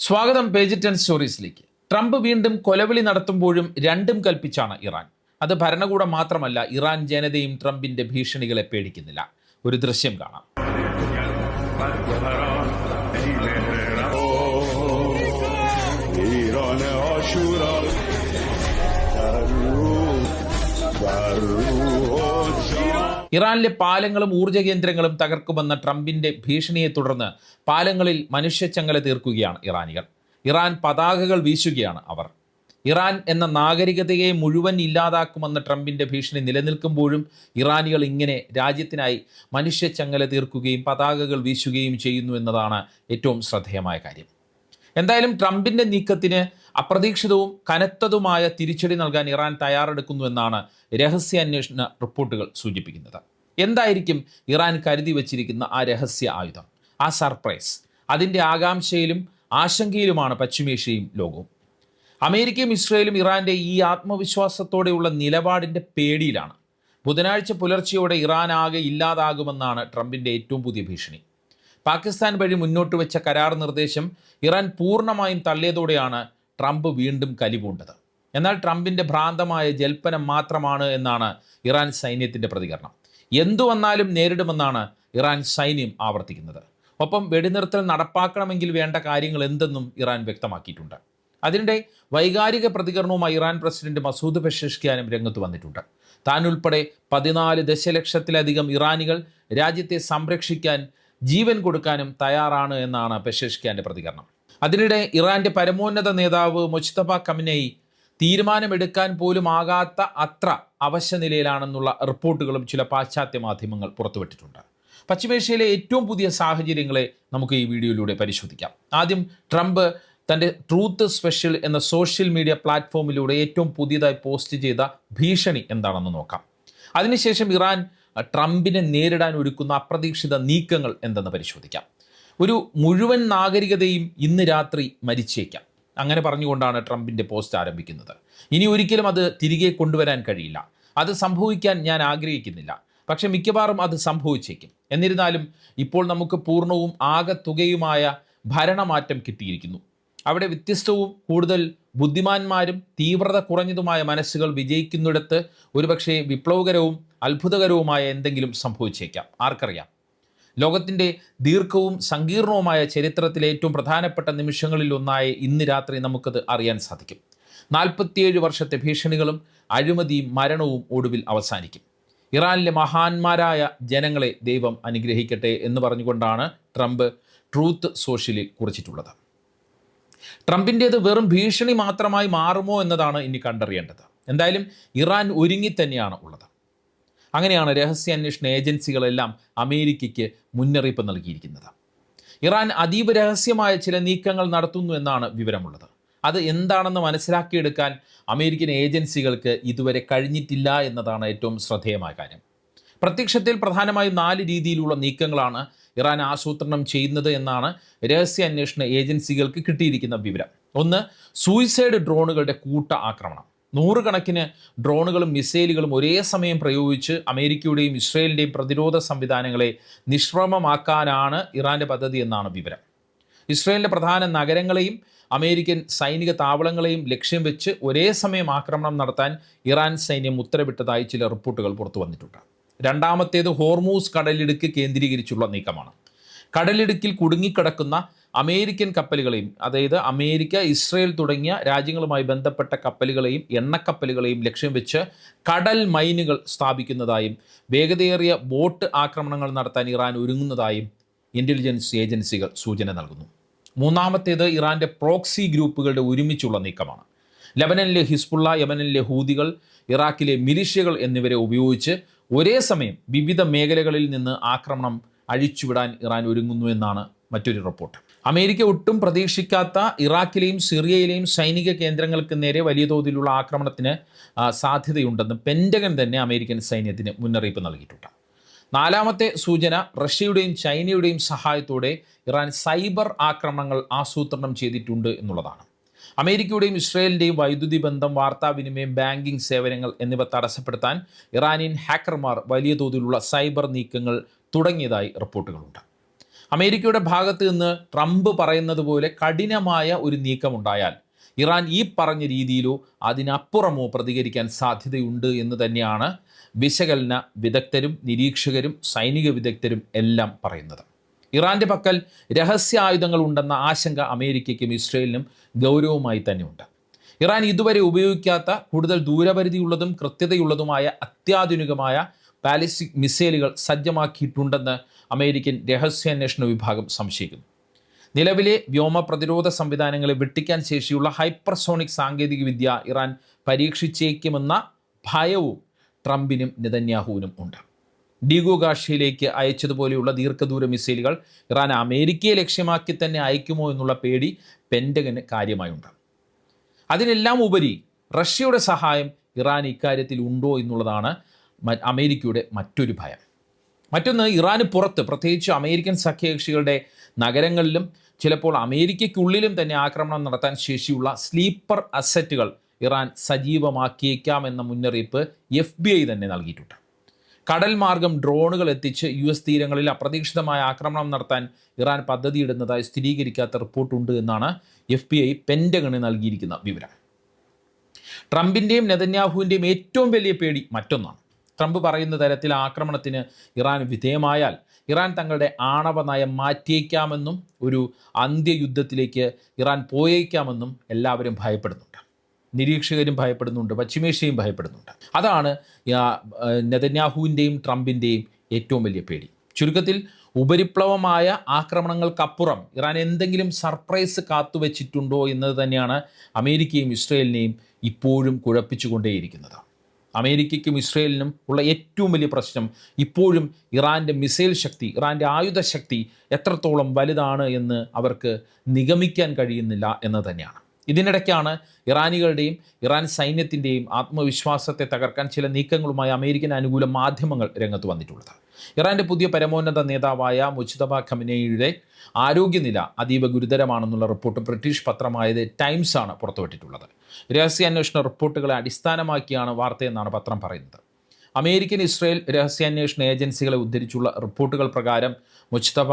സ്വാഗതം page 10 സ്റ്റോറീസിലേക്ക്. Trump വീണ്ടും കൊലവിളി നടത്തുമ്പോഴും രണ്ടും കൽപ്പിച്ചാണ് ഇറാൻ. അത് ഭരണകൂടം മാത്രമല്ല, ഇറാൻ ജനതയും ട്രംപിന്റെ ഭീഷണികളെ പേടിക്കുന്നില്ല. ഒരു ദൃശ്യം കാണാം. ഇറാനിലെ പാലങ്ങളും ഊർജ്ജ കേന്ദ്രങ്ങളും തകർക്കുമെന്ന ട്രംപിന്റെ ഭീഷണിയെ തുടർന്ന് പാലങ്ങളിൽ മനുഷ്യച്ചങ്ങല തീർക്കുകയാണ് ഇറാനികൾ. ഇറാൻ പതാകകൾ വീശുകയാണ് അവർ. ഇറാൻ എന്ന നാഗരികതയെ മുഴുവൻ ഇല്ലാതാക്കുമെന്ന ട്രംപിന്റെ ഭീഷണി നിലനിൽക്കുമ്പോഴും ഇറാനികൾ ഇങ്ങനെ രാജ്യത്തിനായി മനുഷ്യച്ചങ്ങല തീർക്കുകയും പതാകകൾ വീശുകയും ചെയ്യുന്നു എന്നതാണ് ഏറ്റവും ശ്രദ്ധേയമായ കാര്യം. എന്തായാലും ട്രംപിന്റെ നീക്കത്തിന് അപ്രതീക്ഷിതവും കനത്തതുമായ തിരിച്ചടി നൽകാൻ ഇറാൻ തയ്യാറെടുക്കുന്നു എന്നാണ് രഹസ്യാന്വേഷണ റിപ്പോർട്ടുകൾ സൂചിപ്പിക്കുന്നത്. എന്തായിരിക്കും ഇറാൻ കരുതി വച്ചിരിക്കുന്ന ആ രഹസ്യ ആയുധം, ആ സർപ്രൈസ്? അതിൻ്റെ ആകാംക്ഷയിലും ആശങ്കയിലുമാണ് പശ്ചിമേഷ്യയും ലോകവും. അമേരിക്കയും ഇസ്രയേലും ഇറാന്റെ ഈ ആത്മവിശ്വാസത്തോടെയുള്ള നിലപാടിൻ്റെ പേടിയിലാണ്. ബുധനാഴ്ച പുലർച്ചെയോടെ ഇറാൻ ആകെ ഇല്ലാതാകുമെന്നാണ് ട്രംപിൻ്റെ ഏറ്റവും പുതിയ ഭീഷണി. പാകിസ്ഥാൻ വഴി മുന്നോട്ട് വെച്ച കരാർ നിർദ്ദേശം ഇറാൻ പൂർണ്ണമായും തള്ളിയതോടെയാണ് ട്രംപ് വീണ്ടും കലിപൂണ്ടത്. എന്നാൽ ട്രംപിൻ്റെ ഭ്രാന്തമായ ജൽപ്പനം മാത്രമാണ് എന്നാണ് ഇറാൻ സൈന്യത്തിൻ്റെ പ്രതികരണം. എന്തു വന്നാലും നേരിടുമെന്നാണ് ഇറാൻ സൈന്യം ആവർത്തിക്കുന്നത്. ഒപ്പം വെടിനിർത്തൽ നടപ്പാക്കണമെങ്കിൽ വേണ്ട കാര്യങ്ങൾ എന്തെന്നും ഇറാൻ വ്യക്തമാക്കിയിട്ടുണ്ട്. അതിനിടെ വൈകാരിക പ്രതികരണവുമായി ഇറാൻ പ്രസിഡന്റ് മസൂദ് പെഷഷ്കിയാനും രംഗത്ത് വന്നിട്ടുണ്ട്. താൻ ഉൾപ്പെടെ 14 ദശലക്ഷത്തിലധികം ഇറാനികൾ രാജ്യത്തെ സംരക്ഷിക്കാൻ ജീവൻ കൊടുക്കാനും തയ്യാറാണ് എന്നാണ് പെഷഷ്കിയാന്റെ പ്രതികരണം. അതിനിടെ ഇറാന്റെ പരമോന്നത നേതാവ് മുജ്തബ ഖമനേയി തീരുമാനമെടുക്കാൻ പോലും ആകാത്ത അത്ര അവശനിലയിലാണെന്നുള്ള റിപ്പോർട്ടുകളും ചില പാശ്ചാത്യ മാധ്യമങ്ങൾ പുറത്തുവിട്ടിട്ടുണ്ട്. പശ്ചിമേഷ്യയിലെ ഏറ്റവും പുതിയ സാഹചര്യങ്ങളെ നമുക്ക് ഈ വീഡിയോയിലൂടെ പരിശോധിക്കാം. ആദ്യം ട്രംപ് തൻ്റെ ട്രൂത്ത് സ്പെഷ്യൽ എന്ന സോഷ്യൽ മീഡിയ പ്ലാറ്റ്ഫോമിലൂടെ ഏറ്റവും പുതിയതായി പോസ്റ്റ് ചെയ്ത ഭീഷണി എന്താണെന്ന് നോക്കാം. അതിനുശേഷം ഇറാൻ ട്രംപിനെ നേരിടാൻ ഒരുക്കുന്ന അപ്രതീക്ഷിത നീക്കങ്ങൾ എന്തെന്ന് പരിശോധിക്കാം. ഒരു മുഴുവൻ നാഗരികതയും ഇന്ന് രാത്രി മരിച്ചേക്കാം, അങ്ങനെ പറഞ്ഞുകൊണ്ടാണ് ട്രംപിൻ്റെ പോസ്റ്റ് ആരംഭിക്കുന്നത്. ഇനി ഒരിക്കലും അത് തിരികെ കൊണ്ടുവരാൻ കഴിയില്ല. അത് സംഭവിക്കാൻ ഞാൻ ആഗ്രഹിക്കുന്നില്ല, പക്ഷെ മിക്കവാറും അത് സംഭവിച്ചേക്കും. എന്നിരുന്നാലും ഇപ്പോൾ നമുക്ക് പൂർണ്ണവും ആകെത്തുകയുമായ ഭരണമാറ്റം കിട്ടിയിരിക്കുന്നു. അവിടെ വ്യത്യസ്തവും കൂടുതൽ ബുദ്ധിമാന്മാരും തീവ്രത കുറഞ്ഞതുമായ മനസ്സുകൾ വിജയിക്കുന്നിടത്ത് ഒരുപക്ഷെ വിപ്ലവകരവും അത്ഭുതകരവുമായ എന്തെങ്കിലും സംഭവിച്ചേക്കാം, ആർക്കറിയാം. ലോകത്തിൻ്റെ ദീർഘവും സങ്കീർണവുമായ ചരിത്രത്തിലെ ഏറ്റവും പ്രധാനപ്പെട്ട നിമിഷങ്ങളിൽ ഒന്നായ ഇന്ന് രാത്രി നമുക്കത് അറിയാൻ സാധിക്കും. 47 വർഷത്തെ ഭീഷണികളും അഴിമതിയും മരണവും ഒടുവിൽ അവസാനിക്കും. ഇറാനിലെ മഹാന്മാരായ ജനങ്ങളെ ദൈവം അനുഗ്രഹിക്കട്ടെ എന്ന് പറഞ്ഞുകൊണ്ടാണ് ട്രംപ് ട്രൂത്ത് സോഷ്യലിൽ കുറിച്ചിട്ടുള്ളത്. ട്രംപിൻ്റേത് വെറും ഭീഷണി മാത്രമായി മാറുമോ എന്നതാണ് ഇനി കണ്ടറിയേണ്ടത്. എന്തായാലും ഇറാൻ ഒരുങ്ങി തന്നെയാണ് ഉള്ളത്. അങ്ങനെയാണ് രഹസ്യാന്വേഷണ ഏജൻസികളെല്ലാം അമേരിക്കയ്ക്ക് മുന്നറിയിപ്പ് നൽകിയിരിക്കുന്നത്. ഇറാൻ അതീവ രഹസ്യമായ ചില നീക്കങ്ങൾ നടത്തുന്നു എന്നാണ് വിവരമുള്ളത്. അത് എന്താണെന്ന് മനസ്സിലാക്കിയെടുക്കാൻ അമേരിക്കൻ ഏജൻസികൾക്ക് ഇതുവരെ കഴിഞ്ഞിട്ടില്ല എന്നതാണ് ഏറ്റവും ശ്രദ്ധേയമായ കാര്യം. പ്രത്യക്ഷത്തിൽ പ്രധാനമായും 4 രീതിയിലുള്ള നീക്കങ്ങളാണ് ഇറാൻ ആസൂത്രണം ചെയ്യുന്നത് എന്നാണ് രഹസ്യാന്വേഷണ ഏജൻസികൾക്ക് കിട്ടിയിരിക്കുന്ന വിവരം. ഒന്ന്, സൂയിസൈഡ് ഡ്രോണുകളുടെ കൂട്ട ആക്രമണം. 100 കണക്കിന് ഡ്രോണുകളും മിസൈലുകളും ഒരേ സമയം പ്രയോഗിച്ച് അമേരിക്കയുടെയും ഇസ്രയേലിൻ്റെയും പ്രതിരോധ സംവിധാനങ്ങളെ നിഷ്പ്രഭമാക്കാനാണ് ഇറാൻ്റെ പദ്ധതി എന്നാണ് വിവരം. ഇസ്രയേലിൻ്റെ പ്രധാന നഗരങ്ങളെയും അമേരിക്കൻ സൈനിക താവളങ്ങളെയും ലക്ഷ്യം വെച്ച് ഒരേ സമയം ആക്രമണം നടത്താൻ ഇറാൻ സൈന്യം ഉത്തരവിട്ടതായി ചില റിപ്പോർട്ടുകൾ പുറത്തു വന്നിട്ടുണ്ട്. രണ്ടാമത്തേത് ഹോർമൂസ് കടലിടുക്ക് കേന്ദ്രീകരിച്ചുള്ള നീക്കമാണ്. കടലിടുക്കിൽ കുടുങ്ങിക്കിടക്കുന്ന അമേരിക്കൻ കപ്പലുകളെയും, അതായത് അമേരിക്ക, ഇസ്രയേൽ തുടങ്ങിയ രാജ്യങ്ങളുമായി ബന്ധപ്പെട്ട കപ്പലുകളെയും എണ്ണക്കപ്പലുകളെയും ലക്ഷ്യം വെച്ച് കടൽ മൈനുകൾ സ്ഥാപിക്കുന്നതായും വേഗതയേറിയ ബോട്ട് ആക്രമണങ്ങൾ നടത്താൻ ഇറാൻ ഒരുങ്ങുന്നതായും ഇൻ്റലിജൻസ് ഏജൻസികൾ സൂചന നൽകുന്നു. മൂന്നാമത്തേത് ഇറാൻ്റെ പ്രോക്സി ഗ്രൂപ്പുകളുടെ ഒരുമിച്ചുള്ള നീക്കമാണ്. ലെബനനിലെ ഹിസ്ബുള്ള, യമനിലെ ഹൂതികൾ, ഇറാഖിലെ മിലിഷ്യകൾ എന്നിവരെ ഉപയോഗിച്ച് ഒരേ സമയം വിവിധ മേഖലകളിൽ നിന്ന് ആക്രമണം അഴിച്ചുവിടാൻ ഇറാൻ ഒരുങ്ങുന്നു എന്നാണ് മറ്റൊരു റിപ്പോർട്ട്. അമേരിക്ക ഒട്ടും പ്രതീക്ഷിക്കാത്ത ഇറാഖിലെയും സിറിയയിലെയും സൈനിക കേന്ദ്രങ്ങൾക്ക് നേരെ വലിയ തോതിലുള്ള ആക്രമണത്തിന് സാധ്യതയുണ്ടെന്ന് പെൻറ്റഗൺ തന്നെ അമേരിക്കൻ സൈന്യത്തിന് മുന്നറിയിപ്പ് നൽകിയിട്ടുണ്ട്. നാലാമത്തെ സൂചന, റഷ്യയുടെയും ചൈനയുടെയും സഹായത്തോടെ ഇറാൻ സൈബർ ആക്രമണങ്ങൾ ആസൂത്രണം ചെയ്തിട്ടുണ്ട് എന്നുള്ളതാണ്. അമേരിക്കയുടെയും ഇസ്രയേലിൻ്റെയും വൈദ്യുതി ബന്ധം, വാർത്താവിനിമയം, ബാങ്കിംഗ് സേവനങ്ങൾ എന്നിവ തടസ്സപ്പെടുത്താൻ ഇറാനിയൻ ഹാക്കർമാർ വലിയ തോതിലുള്ള സൈബർ നീക്കങ്ങൾ തുടങ്ങിയതായി റിപ്പോർട്ടുകളുണ്ട്. അമേരിക്കയുടെ ഭാഗത്ത് നിന്ന് ട്രംപ് പറയുന്നത് പോലെ കഠിനമായ ഒരു നീക്കമുണ്ടായാൽ ഇറാൻ ഈ പറഞ്ഞ രീതിയിലോ അതിനപ്പുറമോ പ്രതികരിക്കാൻ സാധ്യതയുണ്ട് എന്ന് തന്നെയാണ് വിശകലന വിദഗ്ധരും നിരീക്ഷകരും സൈനിക വിദഗ്ധരും എല്ലാം പറയുന്നത്. ഇറാന്റെ പക്കൽ രഹസ്യായുധങ്ങൾ ഉണ്ടെന്ന ആശങ്ക അമേരിക്കയ്ക്കും ഇസ്രയേലിനും ഗൗരവമായി തന്നെയുണ്ട്. ഇറാൻ ഇതുവരെ ഉപയോഗിക്കാത്ത കൂടുതൽ ദൂരപരിധിയുള്ളതും കൃത്യതയുള്ളതുമായ അത്യാധുനികമായ ബാലിസ്റ്റിക് മിസൈലുകൾ സജ്ജമാക്കിയിട്ടുണ്ടെന്ന് അമേരിക്കൻ രഹസ്യാന്വേഷണ വിഭാഗം സംശയിക്കുന്നു. നിലവിലെ വ്യോമ പ്രതിരോധ സംവിധാനങ്ങളെ വെട്ടിക്കാൻ ശേഷിയുള്ള ഹൈപ്പർസോണിക് സാങ്കേതികവിദ്യ ഇറാൻ പരീക്ഷിച്ചേക്കുമെന്ന ഭയവും ട്രംപിനും നെതന്യാഹുവിനും ഉണ്ട്. ഡീഗോ ഗാഷയിലേക്ക് അയച്ചതുപോലെയുള്ള ദീർഘദൂര മിസൈലുകൾ ഇറാൻ അമേരിക്കയെ ലക്ഷ്യമാക്കി തന്നെ അയക്കുമോ എന്നുള്ള പേടി പെൻറ്റഗന് കാര്യമായുണ്ട്. അതിനെല്ലാം ഉപരി റഷ്യയുടെ സഹായം ഇറാൻ ഇക്കാര്യത്തിൽ ഉണ്ടോ എന്നുള്ളതാണ് അമേരിക്കയുടെ മറ്റൊരു ഭയം. മറ്റൊന്ന്, ഇറാന് പുറത്ത് പ്രത്യേകിച്ച് അമേരിക്കൻ സഖ്യകക്ഷികളുടെ നഗരങ്ങളിലും ചിലപ്പോൾ അമേരിക്കയ്ക്കുള്ളിലും തന്നെ ആക്രമണം നടത്താൻ ശേഷിയുള്ള സ്ലീപ്പർ അസറ്റുകൾ ഇറാൻ സജീവമാക്കിയേക്കാമെന്ന മുന്നറിയിപ്പ് FBI തന്നെ നൽകിയിട്ടുണ്ട്. കടൽ മാർഗം ഡ്രോണുകൾ എത്തിച്ച് US തീരങ്ങളിൽ അപ്രതീക്ഷിതമായ ആക്രമണം നടത്താൻ ഇറാൻ പദ്ധതിയിടുന്നതായി സ്ഥിരീകരിക്കാത്ത റിപ്പോർട്ടുണ്ട് എന്നാണ് FBI പെൻറ്റഗണ് നൽകിയിരിക്കുന്ന വിവരം. ട്രംപിൻ്റെയും നെതന്യാഹുവിൻ്റെയും ഏറ്റവും വലിയ പേടി മറ്റൊന്നാണ്. ട്രംപ് പറയുന്ന തരത്തിൽ ആക്രമണത്തിന് ഇറാൻ വിധേയമായാൽ ഇറാൻ തങ്ങളുടെ ആണവ നയം മാറ്റിയേക്കാമെന്നും ഒരു അന്ത്യയുദ്ധത്തിലേക്ക് ഇറാൻ പോയേക്കാമെന്നും എല്ലാവരും ഭയപ്പെടുന്നുണ്ട്. നിരീക്ഷകരും ഭയപ്പെടുന്നുണ്ട്, പശ്ചിമേഷ്യയും ഭയപ്പെടുന്നുണ്ട്. അതാണ് നെതന്യാഹുവിൻ്റെയും ട്രംപിൻ്റെയും ഏറ്റവും വലിയ പേടി. ചുരുക്കത്തിൽ ഉപരിപ്ലവമായ ആക്രമണങ്ങൾക്കപ്പുറം ഇറാൻ എന്തെങ്കിലും സർപ്രൈസ് കാത്തുവച്ചിട്ടുണ്ടോ എന്നത് തന്നെയാണ് അമേരിക്കയും ഇസ്രയേലിനെയും ഇപ്പോഴും കുഴപ്പിച്ചുകൊണ്ടേയിരിക്കുന്നത്. അമേരിക്കയ്ക്കും ഇസ്രയേലിനും ഉള്ള ഏറ്റവും വലിയ പ്രശ്നം ഇപ്പോഴും ഇറാൻ്റെ മിസൈൽ ശക്തി, ഇറാൻ്റെ ആയുധശക്തി എത്രത്തോളം വലുതാണ് എന്ന് അവർക്ക് നിഗമിക്കാൻ കഴിയുന്നില്ല എന്ന് തന്നെയാണ്. ഇതിനിടയ്ക്കാണ് ഇറാനികളുടെയും ഇറാൻ സൈന്യത്തിൻ്റെയും ആത്മവിശ്വാസത്തെ തകർക്കാൻ ചില നീക്കങ്ങളുമായി അമേരിക്കൻ അനുകൂല മാധ്യമങ്ങൾ രംഗത്ത് വന്നിട്ടുള്ളത്. ഇറാൻ്റെ പുതിയ പരമോന്നത നേതാവായ മുജ്തബ ഖമനേയിയുടെ ആരോഗ്യനില അതീവ ഗുരുതരമാണെന്നുള്ള റിപ്പോർട്ട് ബ്രിട്ടീഷ് പത്രമായ ദി ടൈംസ് ആണ് പുറത്തുവിട്ടിട്ടുള്ളത്. രഹസ്യാന്വേഷണ റിപ്പോർട്ടുകളെ അടിസ്ഥാനമാക്കിയാണ് വാർത്തയെന്നാണ് പത്രം പറയുന്നത്. അമേരിക്കൻ ഇസ്രയേൽ രഹസ്യാന്വേഷണ ഏജൻസികളെ ഉദ്ധരിച്ചുള്ള റിപ്പോർട്ടുകൾ പ്രകാരം മുജ്തബ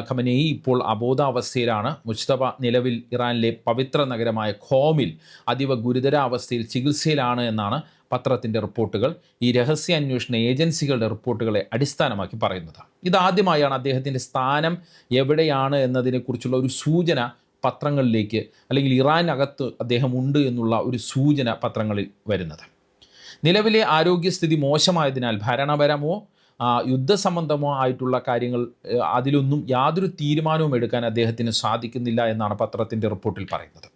ഖമനേയി ഇപ്പോൾ അബോധാവസ്ഥയിലാണ്. മുജ്തബ നിലവിൽ ഇറാനിലെ പവിത്ര നഗരമായ ഖോമിൽ അതീവ ഗുരുതരാവസ്ഥയിൽ ചികിത്സയിലാണ് എന്നാണ് പത്രത്തിൻ്റെ റിപ്പോർട്ടുകൾ ഈ രഹസ്യാന്വേഷണ ഏജൻസികളുടെ റിപ്പോർട്ടുകളെ അടിസ്ഥാനമാക്കി പറയുന്നത്. ഇതാദ്യമായാണ് അദ്ദേഹത്തിൻ്റെ സ്ഥാനം എവിടെയാണ് എന്നതിനെക്കുറിച്ചുള്ള ഒരു സൂചന പത്രങ്ങളിലേക്ക്, അല്ലെങ്കിൽ ഇറാനകത്ത് അദ്ദേഹം ഉണ്ട് എന്നുള്ള ഒരു സൂചന പത്രങ്ങളിൽ വരുന്നത്. നിലവിലെ ആരോഗ്യസ്ഥിതി മോശമായതിനാൽ ഭരണപരമോ യുദ്ധസംബന്ധമോ ആയിട്ടുള്ള കാര്യങ്ങൾ അതിലൊന്നും യാതൊരു തീരുമാനവും എടുക്കാൻ അദ്ദേഹത്തിന് സാധിക്കുന്നില്ല എന്നാണ് പത്രത്തിൻ്റെ റിപ്പോർട്ടിൽ പറയുന്നത്.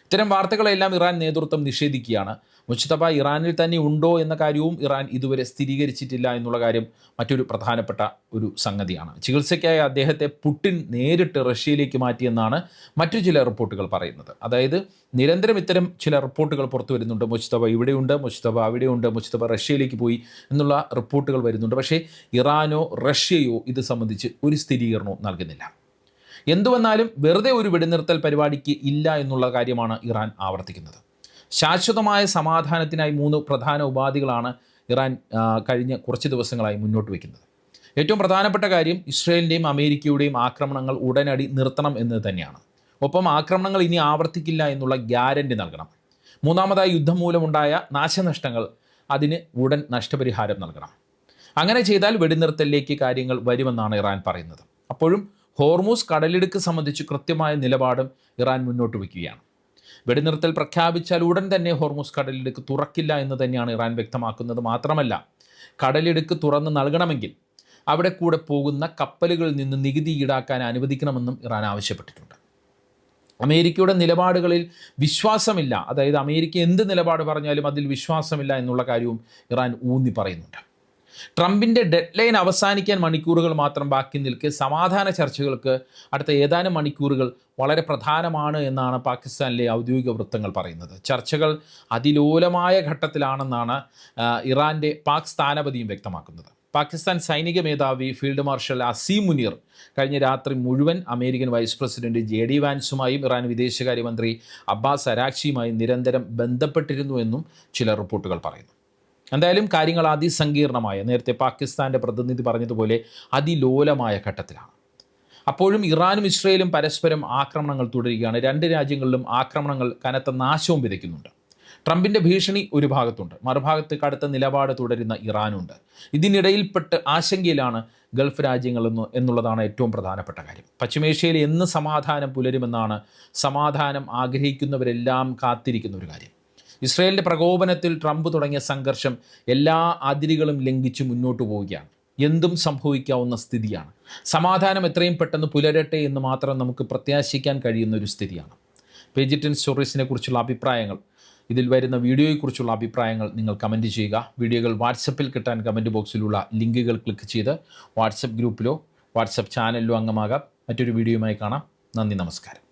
ഇത്തരം വാർത്തകളെല്ലാം ഇറാൻ നേതൃത്വം നിഷേധിക്കുകയാണ്. മുജ്തബ ഇറാനിൽ തന്നെ ഉണ്ടോ എന്ന കാര്യവും ഇറാൻ ഇതുവരെ സ്ഥിരീകരിച്ചിട്ടില്ല എന്നുള്ള കാര്യം മറ്റൊരു പ്രധാനപ്പെട്ട ഒരു സംഗതിയാണ്. ചികിത്സയ്ക്കായി അദ്ദേഹത്തെ പുടിൻ നേരിട്ട് റഷ്യയിലേക്ക് മാറ്റിയെന്നാണ് മറ്റു ചില റിപ്പോർട്ടുകൾ പറയുന്നത്. അതായത് നിരന്തരം ഇത്തരം ചില റിപ്പോർട്ടുകൾ പുറത്തു വരുന്നുണ്ട്. മുജ്തബ ഇവിടെയുണ്ട്, മുജ്തബ അവിടെയുണ്ട്, മുജ്തബ റഷ്യയിലേക്ക് പോയി എന്നുള്ള റിപ്പോർട്ടുകൾ വരുന്നുണ്ട്. പക്ഷേ ഇറാനോ റഷ്യയോ ഇത് സംബന്ധിച്ച് ഒരു സ്ഥിരീകരണവും നൽകുന്നില്ല. എന്തുവന്നാലും വെറുതെ ഒരു വെടിനിർത്തൽ പരിപാടിക്ക് ഇല്ല എന്നുള്ള കാര്യമാണ് ഇറാൻ ആവർത്തിക്കുന്നത്. ശാശ്വതമായ സമാധാനത്തിനായി 3 പ്രധാന ഉപാധികളാണ് ഇറാൻ കഴിഞ്ഞ കുറച്ച് ദിവസങ്ങളായി മുന്നോട്ട് വയ്ക്കുന്നത്. ഏറ്റവും പ്രധാനപ്പെട്ട കാര്യം ഇസ്രയേലിൻ്റെയും അമേരിക്കയുടെയും ആക്രമണങ്ങൾ ഉടനടി നിർത്തണം എന്നത് തന്നെയാണ്. ഒപ്പം ആക്രമണങ്ങൾ ഇനി ആവർത്തിക്കില്ല എന്നുള്ള ഗ്യാരണ്ടി നൽകണം. മൂന്നാമതായി യുദ്ധം മൂലമുണ്ടായ നാശനഷ്ടങ്ങൾ അതിന് ഉടൻ നഷ്ടപരിഹാരം നൽകണം. അങ്ങനെ ചെയ്താൽ വെടിനിർത്തലിലേക്ക് കാര്യങ്ങൾ വരുമെന്നാണ് ഇറാൻ പറയുന്നത്. അപ്പോഴും ഹോർമൂസ് കടലിടുക്ക് സംബന്ധിച്ച് കൃത്യമായ നിലപാടും ഇറാൻ മുന്നോട്ട് വയ്ക്കുകയാണ്. വെടിനിർത്തൽ പ്രഖ്യാപിച്ചാൽ ഉടൻ തന്നെ ഹോർമൂസ് കടലിടുക്ക് തുറക്കില്ല എന്ന് തന്നെയാണ് ഇറാൻ വ്യക്തമാക്കുന്നത്. മാത്രമല്ല, കടലിടുക്ക് തുറന്ന് നൽകണമെങ്കിൽ അവിടെ കൂടെ പോകുന്ന കപ്പലുകളിൽ നിന്ന് നികുതി ഈടാക്കാൻ അനുവദിക്കണമെന്നും ഇറാൻ ആവശ്യപ്പെട്ടിട്ടുണ്ട്. അമേരിക്കയുടെ നിലപാടുകളിൽ വിശ്വാസമില്ല, അതായത് അമേരിക്ക എന്ത് നിലപാട് പറഞ്ഞാലും അതിൽ വിശ്വാസമില്ല എന്നുള്ള കാര്യവും ഇറാൻ ഊന്നി പറയുന്നുണ്ട്. ട്രംപിൻ്റെ ഡെഡ് ലൈൻ അവസാനിക്കാൻ മണിക്കൂറുകൾ മാത്രം ബാക്കി നിൽക്കെ സമാധാന ചർച്ചകൾക്ക് അടുത്ത ഏതാനും മണിക്കൂറുകൾ വളരെ പ്രധാനമാണ് എന്നാണ് പാകിസ്ഥാനിലെ ഔദ്യോഗിക വൃത്തങ്ങൾ പറയുന്നത്. ചർച്ചകൾ അതിലോലമായ ഘട്ടത്തിലാണെന്നാണ് ഇറാൻ്റെ പാക് സ്ഥാനപതിയും വ്യക്തമാക്കുന്നത്. പാകിസ്ഥാൻ സൈനിക മേധാവി ഫീൽഡ് മാർഷൽ അസീം മുനീർ കഴിഞ്ഞ രാത്രി മുഴുവൻ അമേരിക്കൻ വൈസ് പ്രസിഡന്റ് JD വാൻസുമായും ഇറാൻ വിദേശകാര്യമന്ത്രി അബ്ബാസ് അരാക്ചിയുമായും നിരന്തരം ബന്ധപ്പെട്ടിരുന്നുവെന്നും ചില റിപ്പോർട്ടുകൾ പറയുന്നു. എന്തായാലും കാര്യങ്ങൾ അതിസങ്കീർണമായ, നേരത്തെ പാകിസ്ഥാൻ്റെ പ്രതിനിധി പറഞ്ഞതുപോലെ അതിലോലമായ ഘട്ടത്തിലാണ്. അപ്പോഴും ഇറാനും ഇസ്രയേലും പരസ്പരം ആക്രമണങ്ങൾ തുടരുകയാണ്. രണ്ട് രാജ്യങ്ങളിലും ആക്രമണങ്ങൾ കനത്ത നാശവും വിതയ്ക്കുന്നുണ്ട്. ട്രംപിൻ്റെ ഭീഷണി ഒരു ഭാഗത്തുണ്ട്, മറുഭാഗത്ത് കടുത്ത നിലപാട് തുടരുന്ന ഇറാനുണ്ട്. ഇതിനിടയിൽപ്പെട്ട് ആശങ്കയിലാണ് ഗൾഫ് രാജ്യങ്ങൾ എന്നുള്ളതാണ് ഏറ്റവും പ്രധാനപ്പെട്ട കാര്യം. പശ്ചിമേഷ്യയിൽ എന്ന് സമാധാനം പുലരുമെന്നാണ് സമാധാനം ആഗ്രഹിക്കുന്നവരെല്ലാം കാത്തിരിക്കുന്ന ഒരു കാര്യം. ഇസ്രയേലിൻ്റെ പ്രകോപനത്തിൽ ട്രംപ് തുടങ്ങിയ സംഘർഷം എല്ലാ അതിരുകളും ലംഘിച്ച് മുന്നോട്ട് പോവുകയാണ്. എന്തും സംഭവിക്കാവുന്ന സ്ഥിതിയാണ്. സമാധാനം എത്രയും പെട്ടെന്ന് പുലരട്ടെ എന്ന് മാത്രം നമുക്ക് പ്രത്യാശിക്കാൻ കഴിയുന്ന ഒരു സ്ഥിതിയാണ്. പേജ് 10 സ്റ്റോറീസിനെ കുറിച്ചുള്ള അഭിപ്രായങ്ങൾ, ഇതിൽ വരുന്ന വീഡിയോയെക്കുറിച്ചുള്ള അഭിപ്രായങ്ങൾ നിങ്ങൾ കമൻറ്റ് ചെയ്യുക. വീഡിയോകൾ വാട്സപ്പിൽ കിട്ടാൻ കമൻറ്റ് ബോക്സിലുള്ള ലിങ്കുകൾ ക്ലിക്ക് ചെയ്ത് വാട്സപ്പ് ഗ്രൂപ്പിലോ വാട്സപ്പ് ചാനലിലോ അംഗമാകാം. മറ്റൊരു വീഡിയോയുമായി കാണാം. നന്ദി, നമസ്കാരം.